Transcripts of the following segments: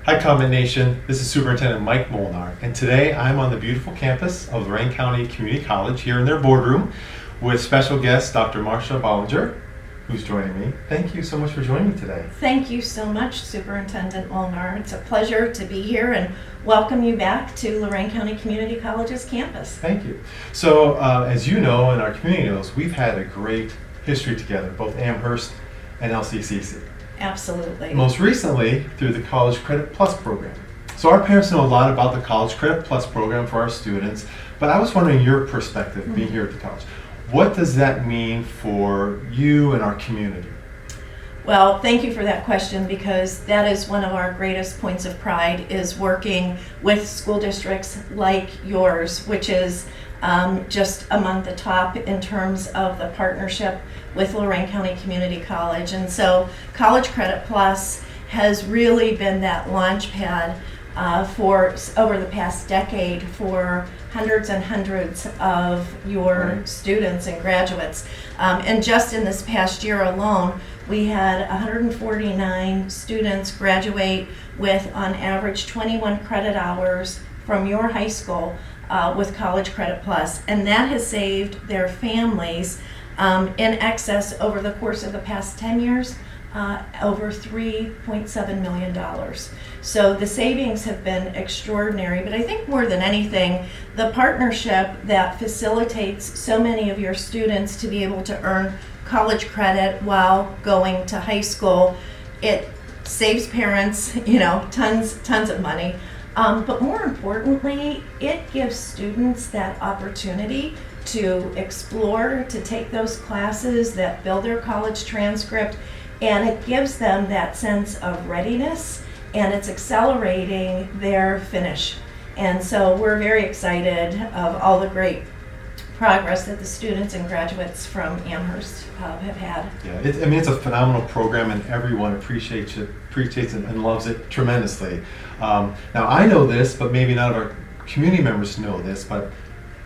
Hi, Comet Nation. This is Superintendent Mike Molnar, and today I'm on the beautiful campus of Lorain County Community College here in their boardroom with special guest Dr. Marcia Bollinger, who's joining me. Thank you so much for joining me today. Thank you so much, Superintendent Molnar. It's a pleasure to be here and welcome you back to Lorain County Community College's campus. Thank you. So, as you know, and our community knows, we've had a great history together, both Amherst and LCCC. Absolutely. Most recently, through the College Credit Plus program. So our parents know a lot about the College Credit Plus program for our students, but I was wondering your perspective, being here at the college. What does that mean for you and our community? Well, thank you for that question, because that is one of our greatest points of pride, is working with school districts like yours, which is just among the top in terms of the partnership with Lorain County Community College. And so College Credit Plus has really been that launch pad for over the past decade for hundreds and hundreds of your students and graduates. And just in this past year alone, we had 149 students graduate with, on average, 21 credit hours from your high school with College Credit Plus. And that has saved their families in excess, over the course of the past 10 years, over $3.7 million. So the savings have been extraordinary, but I think more than anything, the partnership that facilitates so many of your students to be able to earn college credit while going to high school, it saves parents, tons of money. But more importantly, it gives students that opportunity to explore, to take those classes that build their college transcript, and it gives them that sense of readiness, and it's accelerating their finish. And so we're very excited of all the great progress that the students and graduates from Amherst have had. Yeah, it's a phenomenal program, and everyone appreciates it and loves it tremendously. Now I know this, but maybe none of our community members know this, but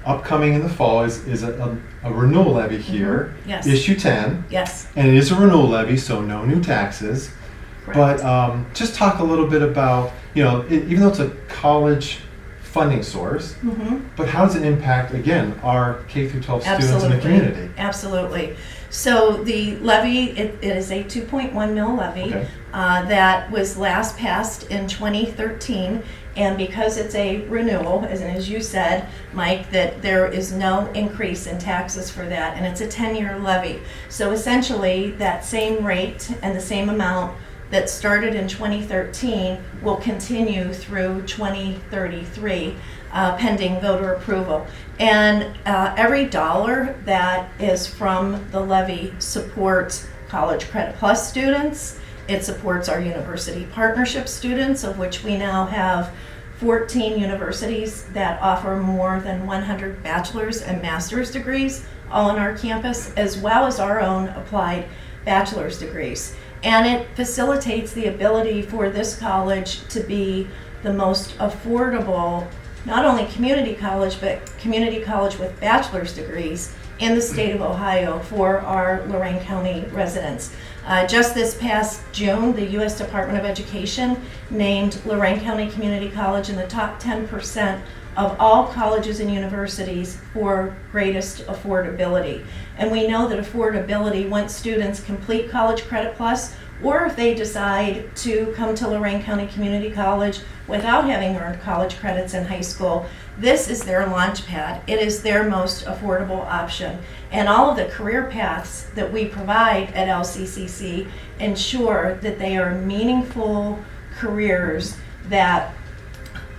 upcoming in the fall is a renewal levy here, Yes. issue 10. Yes. And it is a renewal levy, so no new taxes. Correct. But just talk a little bit about, even though it's a college funding source, but how does it impact, again, our K through 12 students in the community? Absolutely. So the levy, it is a 2.1 mil levy. Okay. That was last passed in 2013, and because it's a renewal, as you said, Mike, that there is no increase in taxes for that, and it's a 10-year levy. So essentially, that same rate and the same amount that started in 2013 will continue through 2033, pending voter approval. And every dollar that is from the levy supports College Credit Plus students. It supports our university partnership students, of which we now have 14 universities that offer more than 100 bachelor's and master's degrees all on our campus, as well as our own applied bachelor's degrees. And it facilitates the ability for this college to be the most affordable, not only community college, but community college with bachelor's degrees in the state of Ohio for our Lorain County residents. Just this past June, the U.S. Department of Education named Lorain County Community College in the top 10% of all colleges and universities for greatest affordability. And we know that affordability, once students complete College Credit Plus, or if they decide to come to Lorain County Community College without having earned college credits in high school, this is their launch pad. It is their most affordable option. And all of the career paths that we provide at LCCC ensure that they are meaningful careers that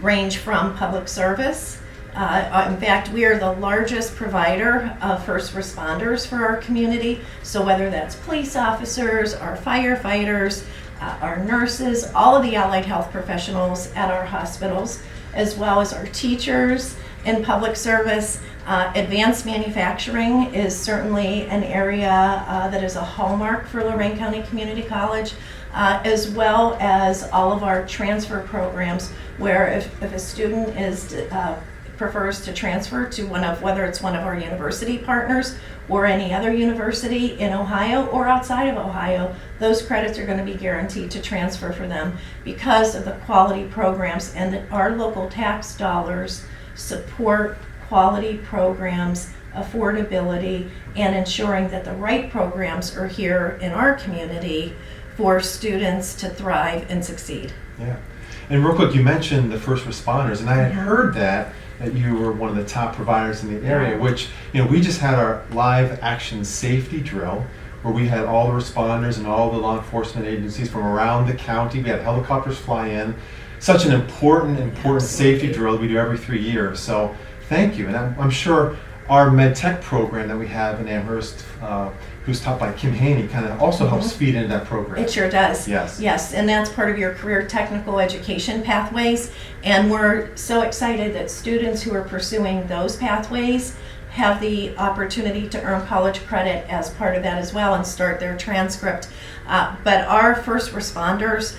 range from public service. In fact, we are the largest provider of first responders for our community. So whether that's police officers, our firefighters, our nurses, all of the allied health professionals at our hospitals, as well as our teachers in public service. Advanced manufacturing is certainly an area that is a hallmark for Lorain County Community College, as well as all of our transfer programs, where if a student is prefers to transfer to whether it's one of our university partners or any other university in Ohio or outside of Ohio, those credits are going to be guaranteed to transfer for them because of the quality programs, and that our local tax dollars support quality programs, affordability, and ensuring that the right programs are here in our community for students to thrive and succeed. Yeah. And real quick, you mentioned the first responders, and I had Yeah. heard that you were one of the top providers in the area, Yeah. which, we just had our live action safety drill where we had all the responders and all the law enforcement agencies from around the county. We had helicopters fly in. Such an important safety Absolutely. drill we do every 3 years. So thank you. And I'm sure our med tech program that we have in Amherst, who's taught by Kim Haney, kind of also helps feed into that program. It sure does. Yes. Yes, and that's part of your career technical education pathways. And we're so excited that students who are pursuing those pathways have the opportunity to earn college credit as part of that as well and start their transcript. But our first responders,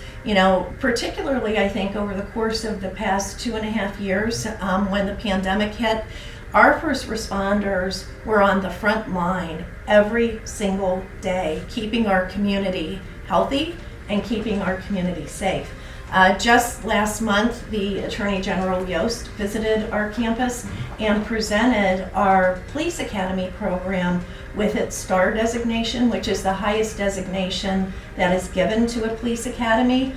particularly I think over the course of the past 2.5 years, when the pandemic hit, our first responders were on the front line every single day, keeping our community healthy and keeping our community safe. Just last month, the Attorney General Yost visited our campus and presented our Police Academy program with its STAR designation, which is the highest designation that is given to a police academy.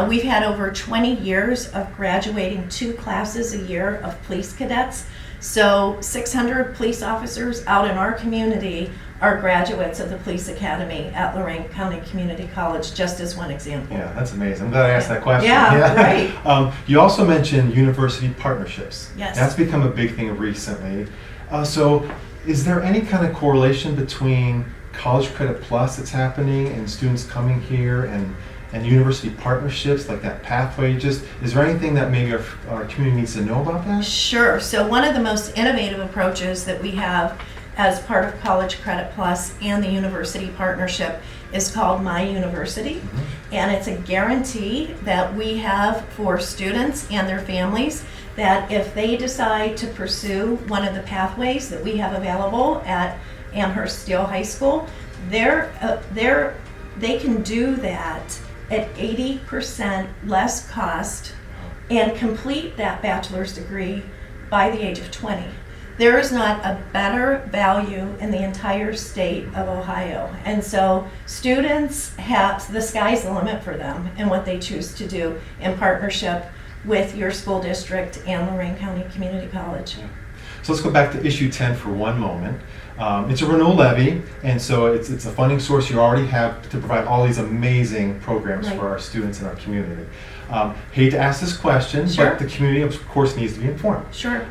We've had over 20 years of graduating 2 classes a year of police cadets. So 600 police officers out in our community are graduates of the Police Academy at Lorraine County Community College, just as one example. Yeah, that's amazing. I'm glad I asked that question. Yeah, right. You also mentioned university partnerships. Yes. That's become a big thing recently. So is there any kind of correlation between College Credit Plus that's happening and students coming here and university partnerships, like that pathway? Is there anything that maybe our community needs to know about that? Sure. So one of the most innovative approaches that we have as part of College Credit Plus and the university partnership is called My University. And it's a guarantee that we have for students and their families that if they decide to pursue one of the pathways that we have available at Amherst Steele High School, they can do that at 80% less cost and complete that bachelor's degree by the age of 20. There is not a better value in the entire state of Ohio. And so students have, the sky's the limit for them and what they choose to do in partnership with your school district and Lorraine County Community College. Yeah. So let's go back to issue 10 for one moment. It's a renewal levy, and so it's a funding source you already have to provide all these amazing programs Right. for our students in our community. Hate to ask this question, Sure. but the community, of course, needs to be informed. Sure.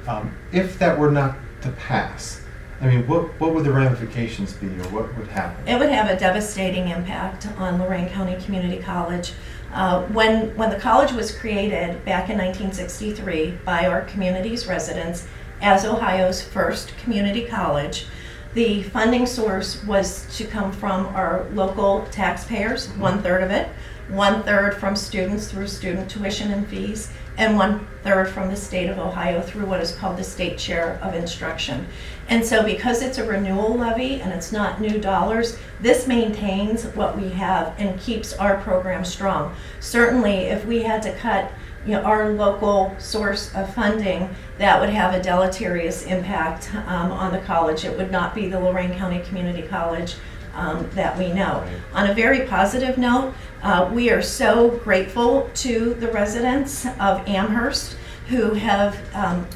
If that were not to pass, what would the ramifications be, or what would happen? It would have a devastating impact on Lorraine County Community College. When the college was created back in 1963 by our community's residents as Ohio's first community college, the funding source was to come from our local taxpayers, 1/3 of it, 1/3 from students through student tuition and fees, and 1/3 from the state of Ohio through what is called the state share of instruction. And so because it's a renewal levy and it's not new dollars, this maintains what we have and keeps our program strong. Certainly, if we had to cut our local source of funding, that would have a deleterious impact on the college. It would not be the Lorraine County Community College that we know. On a very positive note, we are so grateful to the residents of Amherst who have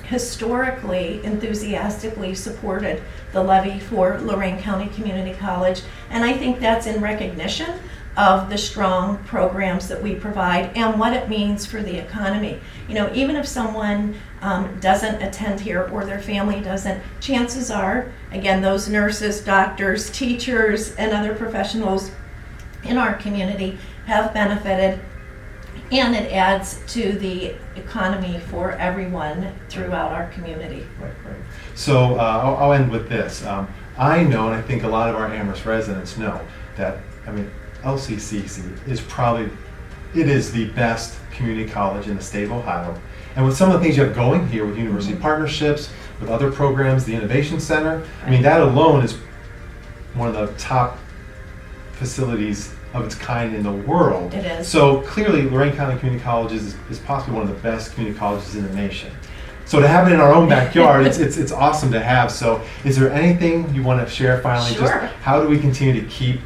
historically enthusiastically supported the levy for Lorraine County Community College. And I think that's in recognition of the strong programs that we provide and what it means for the economy. Even if someone doesn't attend here or their family doesn't, chances are, again, those nurses, doctors, teachers, and other professionals in our community have benefited, and it adds to the economy for everyone throughout our community. Right. So I'll end with this. I know, and I think a lot of our Amherst residents know, that LCCC is the best community college in the state of Ohio. And with some of the things you have going here with university partnerships, with other programs, the Innovation Center, I mean, that alone is one of the top facilities of its kind in the world. It is. So clearly, Lorraine County Community Colleges is possibly one of the best community colleges in the nation. So to have it in our own backyard, it's awesome to have. So is there anything you want to share finally? Sure. Just how do we continue to keep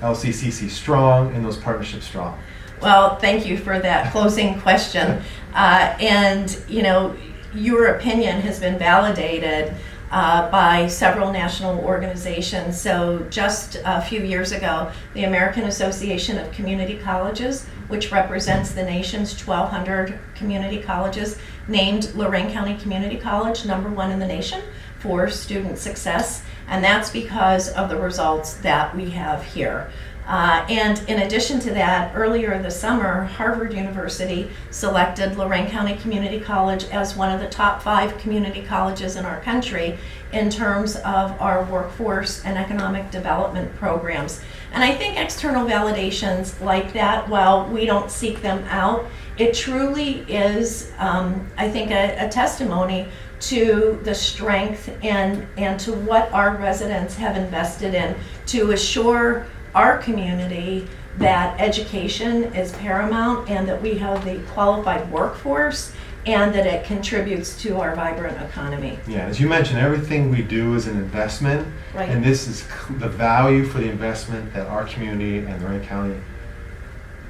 LCCC strong and those partnerships strong? Well, thank you for that closing question. And, you know, your opinion has been validated by several national organizations. So just a few years ago, the American Association of Community Colleges, which represents the nation's 1,200 community colleges, named Lorraine County Community College #1 in the nation for student success. And that's because of the results that we have here. And in addition to that, earlier this summer, Harvard University selected Lorraine County Community College as one of the top 5 community colleges in our country in terms of our workforce and economic development programs. And I think external validations like that, while we don't seek them out, it truly is, I think, a testimony to the strength and to what our residents have invested in to assure our community that education is paramount and that we have the qualified workforce and that it contributes to our vibrant economy. Yeah, as you mentioned, everything we do is an investment, Right. and this is the value for the investment that our community and Lorraine County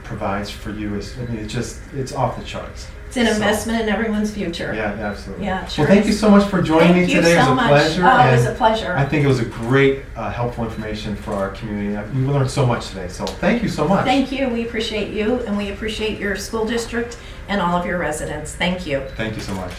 provides for you. I mean, it's off the charts. It's an So- investment in everyone's future. Yeah, absolutely. Yeah, it sure Well, thank is. you so much for joining Thank me you today. It was so a much. pleasure. Oh, it was and a pleasure. I think it was a great, helpful information for our community. We learned so much today. So thank you so much. Thank you. We appreciate you and we appreciate your school district and all of your residents. Thank you. Thank you so much.